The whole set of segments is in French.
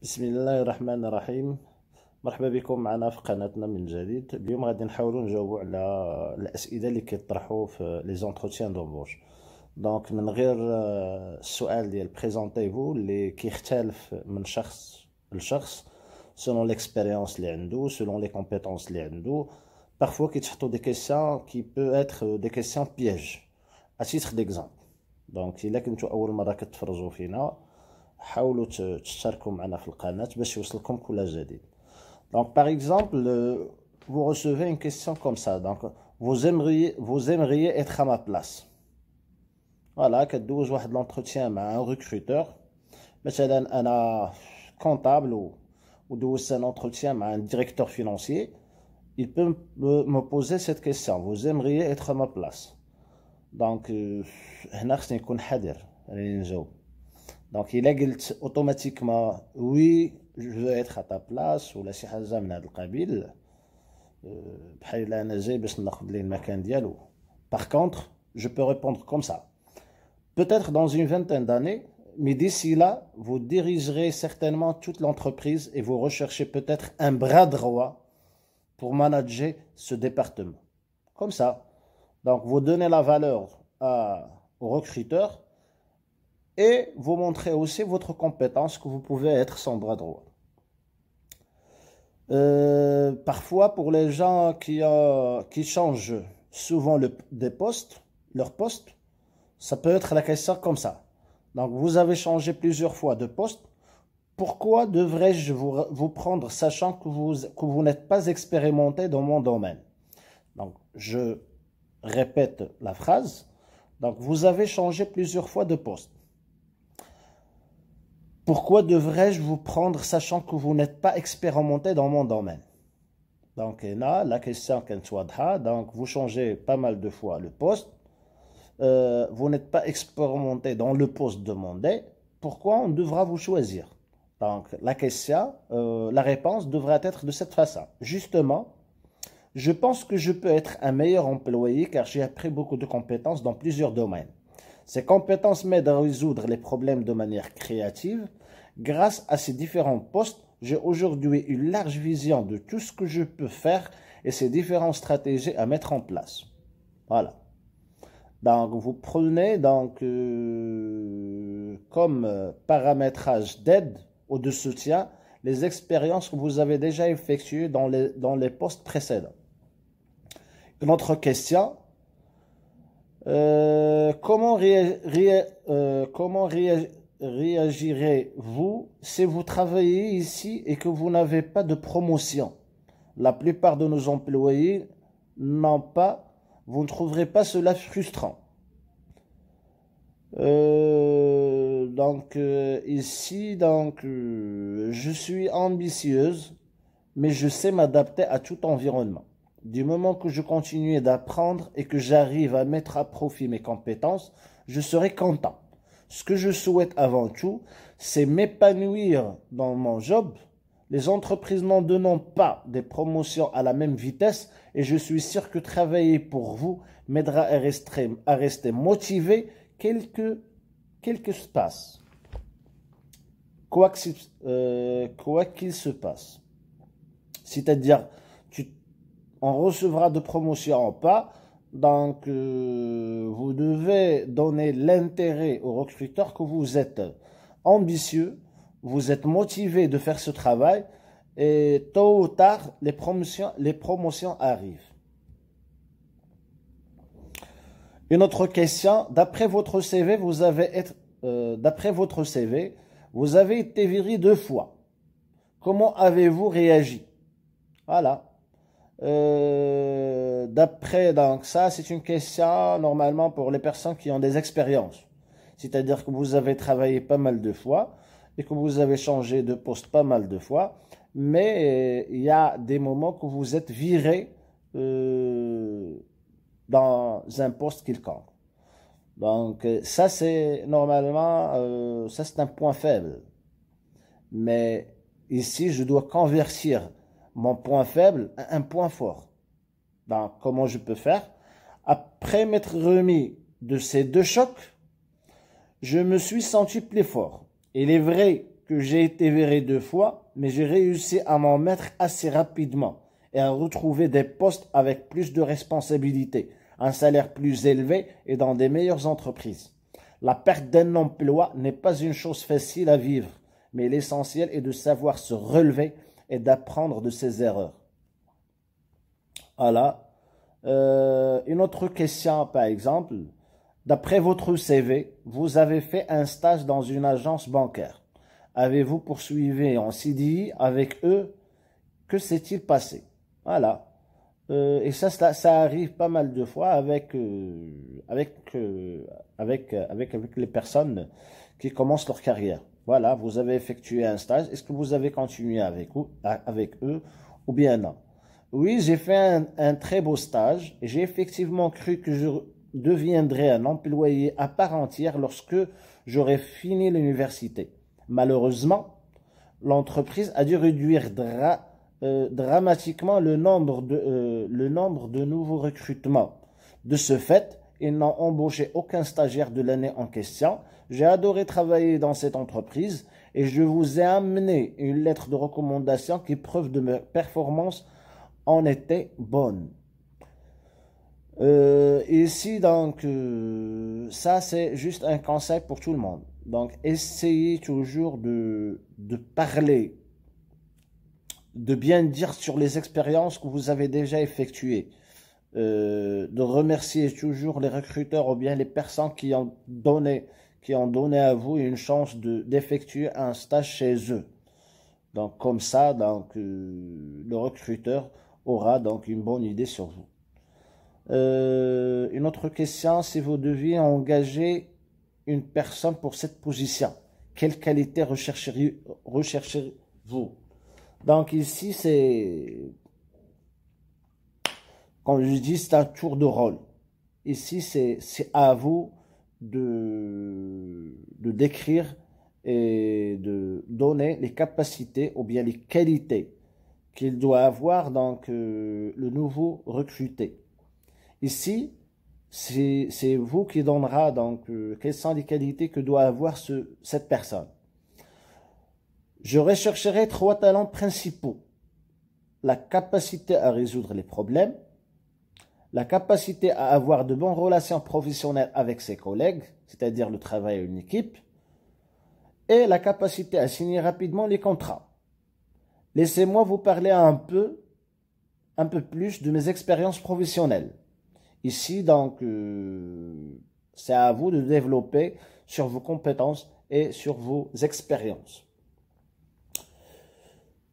بسم الله الرحمن الرحيم. مرحبا بكم معنا في قناتنا من جديد. اليوم غادي نحاولوا نجاوبوا على الأسئلة اللي كيطرحوا في لي زونتروتيان دومبوش. دونك من غير السؤال ديال بريزونتيفو اللي كيختلف من شخص لشخص selon l'expérience اللي عنده selon les compétences اللي عنده. Parfois كيتحطوا des questions qui peut être des questions pièges à titre d'exemple. دونك إلا كنتو أول مرة كتفرجوا فينا حاولوا تشتركوا معنا في القناة باش يوصلكم كل جديد. Donc par exemple, vous recevez une question comme ça. Donc vous aimeriez être à ma place. Voilà, كدوز واحد l'entretien مع un recruteur. مثلا أنا comptable ودوزت un entretien مع un directeur financier. Il peut me poser cette question. Vous aimeriez être à ma place. Donc هنا خصني نكون حذر راني نجاوب. Donc il a dit automatiquement oui je veux être à ta place ou la شي حاجه من هذا القبيل بحال الا انا جاي باش ناخذ ليه المكان ديالو. Par contre je peux répondre comme ça, peut-être dans une vingtaine d'années, mais d'ici là vous dirigerez certainement toute l'entreprise et vous recherchez peut-être un bras droit pour manager ce département comme ça. Donc vous donnez la valeur au recruteur et vous montrez aussi votre compétence que vous pouvez être son bras droit. Parfois, pour les gens qui changent souvent des postes, leur poste, ça peut être la question comme ça. Donc, vous avez changé plusieurs fois de poste. Pourquoi devrais-je vous prendre sachant que vous n'êtes pas expérimenté dans mon domaine? Donc, je répète la phrase. Donc, vous avez changé plusieurs fois de poste. Pourquoi devrais-je vous prendre sachant que vous n'êtes pas expérimenté dans mon domaine? Donc là, la question est wadha. Donc vous changez pas mal de fois le poste. Vous n'êtes pas expérimenté dans le poste demandé. Pourquoi on devra vous choisir? Donc la question, la réponse devrait être de cette façon. Justement, je pense que je peux être un meilleur employé car j'ai appris beaucoup de compétences dans plusieurs domaines. Ces compétences m'aident à résoudre les problèmes de manière créative. Grâce à ces différents postes, j'ai aujourd'hui une large vision de tout ce que je peux faire et ces différentes stratégies à mettre en place. Voilà. Donc, vous prenez donc comme paramétrage d'aide ou de soutien les expériences que vous avez déjà effectuées dans les postes précédents. Une autre question. Comment réagirez-vous si vous travaillez ici et que vous n'avez pas de promotion? La plupart de nos employés n'ont pas. Vous ne trouverez pas cela frustrant? Ici, je suis ambitieuse, mais je sais m'adapter à tout environnement. Du moment que je continue d'apprendre et que j'arrive à mettre à profit mes compétences, je serai content. Ce que je souhaite avant tout, c'est m'épanouir dans mon job. Les entreprises n'en donnent pas des promotions à la même vitesse et je suis sûr que travailler pour vous m'aidera à rester motivé quel que se passe. Quoi qu'il se passe. C'est-à-dire, on recevra de promotion ou pas, donc vous devez donner l'intérêt au recruteur que vous êtes ambitieux, vous êtes motivé de faire ce travail et tôt ou tard les promotions arrivent. Une autre question, d'après votre CV, vous avez été viré 2 fois. Comment avez-vous réagi? Voilà. Donc ça, c'est une question normalement pour les personnes qui ont des expériences. C'est-à-dire que vous avez travaillé pas mal de fois et que vous avez changé de poste pas mal de fois, mais il y a des moments que vous êtes viré dans un poste quelconque. Donc ça, c'est normalement, ça c'est un point faible. Mais ici, je dois convertir mon point faible à un point fort. Donc, comment je peux faire? Après m'être remis de ces 2 chocs, je me suis senti plus fort. Il est vrai que j'ai été viré 2 fois, mais j'ai réussi à m'en mettre assez rapidement et à retrouver des postes avec plus de responsabilités, un salaire plus élevé et dans des meilleures entreprises. La perte d'un emploi n'est pas une chose facile à vivre, mais l'essentiel est de savoir se relever et d'apprendre de ses erreurs. Voilà. Une autre question, par exemple. D'après votre CV, vous avez fait un stage dans une agence bancaire. Avez-vous poursuivi en CDI avec eux? Que s'est-il passé? Voilà. Et ça arrive pas mal de fois avec les personnes qui commencent leur carrière. Voilà, vous avez effectué un stage. Est-ce que vous avez continué avec eux ou bien non? Oui, j'ai fait un très beau stage et j'ai effectivement cru que je deviendrais un employé à part entière lorsque j'aurais fini l'université. Malheureusement, l'entreprise a dû réduire dramatiquement le nombre de nouveaux recrutements. De ce fait, ils n'ont embauché aucun stagiaire de l'année en question. J'ai adoré travailler dans cette entreprise et je vous ai amené une lettre de recommandation qui prouve de mes performances en était bonne. Ici, donc, ça, c'est juste un conseil pour tout le monde. Donc, essayez toujours de parler, de bien dire sur les expériences que vous avez déjà effectuées, de remercier toujours les recruteurs ou bien les personnes qui ont donné à vous une chance d'effectuer un stage chez eux. Donc, comme ça, donc, le recruteur aura donc une bonne idée sur vous. Une autre question, si vous deviez engager une personne pour cette position, quelle qualité rechercherez-vous? Donc ici, comme je dis, c'est un tour de rôle. Ici, c'est à vous de décrire et de donner les capacités ou bien les qualités qu'il doit avoir donc le nouveau recruté. Ici, c'est vous qui donnera donc quelles sont les qualités que doit avoir cette personne. Je rechercherai 3 talents principaux. La capacité à résoudre les problèmes, la capacité à avoir de bonnes relations professionnelles avec ses collègues, c'est-à-dire le travail à une équipe, et la capacité à signer rapidement les contrats. Laissez-moi vous parler un peu plus de mes expériences professionnelles. Ici, donc, c'est à vous de développer sur vos compétences et sur vos expériences.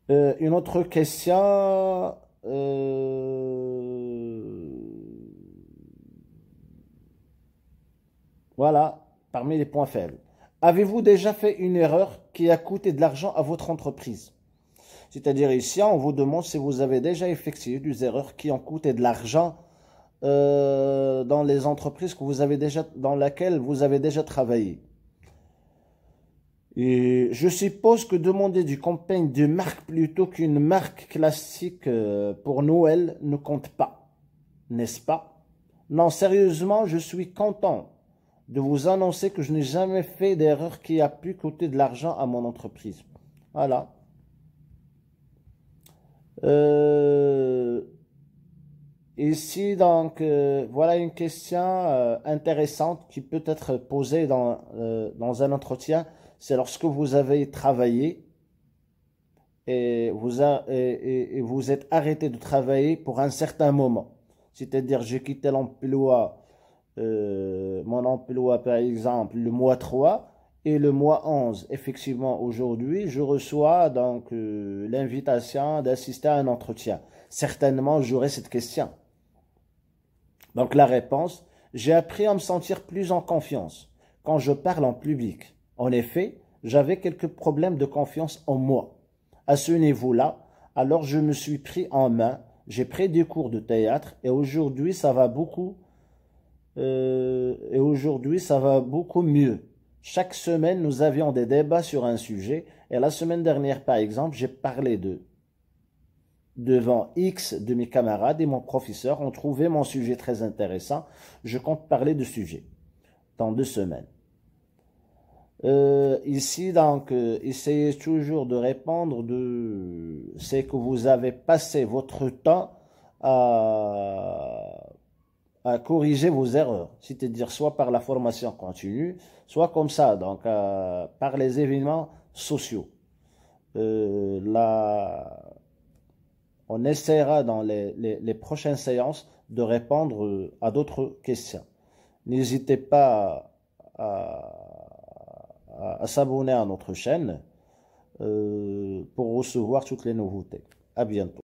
Une autre question. Voilà, parmi les points faibles. Avez-vous déjà fait une erreur qui a coûté de l'argent à votre entreprise? C'est-à-dire ici, on vous demande si vous avez déjà effectué des erreurs qui ont coûté de l'argent dans les entreprises dans lesquelles vous avez déjà travaillé. Et je suppose que demander du campagne de marque plutôt qu'une marque classique pour Noël ne compte pas, n'est-ce pas? Non, sérieusement, je suis content de vous annoncer que je n'ai jamais fait d'erreur qui a pu coûter de l'argent à mon entreprise. Voilà. Ici, donc, voilà une question intéressante qui peut être posée dans un entretien. C'est lorsque vous avez travaillé et vous êtes arrêté de travailler pour un certain moment. C'est-à-dire, j'ai quitté l'emploi, mon emploi par exemple, le mois 3 et le mois 11. Effectivement, aujourd'hui, je reçois donc l'invitation d'assister à un entretien. Certainement, j'aurai cette question. Donc la réponse, j'ai appris à me sentir plus en confiance quand je parle en public. En effet, j'avais quelques problèmes de confiance en moi. À ce niveau-là, alors je me suis pris en main, j'ai pris des cours de théâtre et aujourd'hui ça va beaucoup mieux. Chaque semaine, nous avions des débats sur un sujet et la semaine dernière, par exemple, j'ai parlé devant X de mes camarades et mon professeur ont trouvé mon sujet très intéressant. Je compte parler de sujet dans 2 semaines. Ici, donc, essayez toujours de répondre c'est que vous avez passé votre temps à, à corriger vos erreurs, c'est-à-dire soit par la formation continue, soit comme ça, donc par les événements sociaux. Là, on essaiera dans les prochaines séances de répondre à d'autres questions. N'hésitez pas à s'abonner à notre chaîne pour recevoir toutes les nouveautés. À bientôt.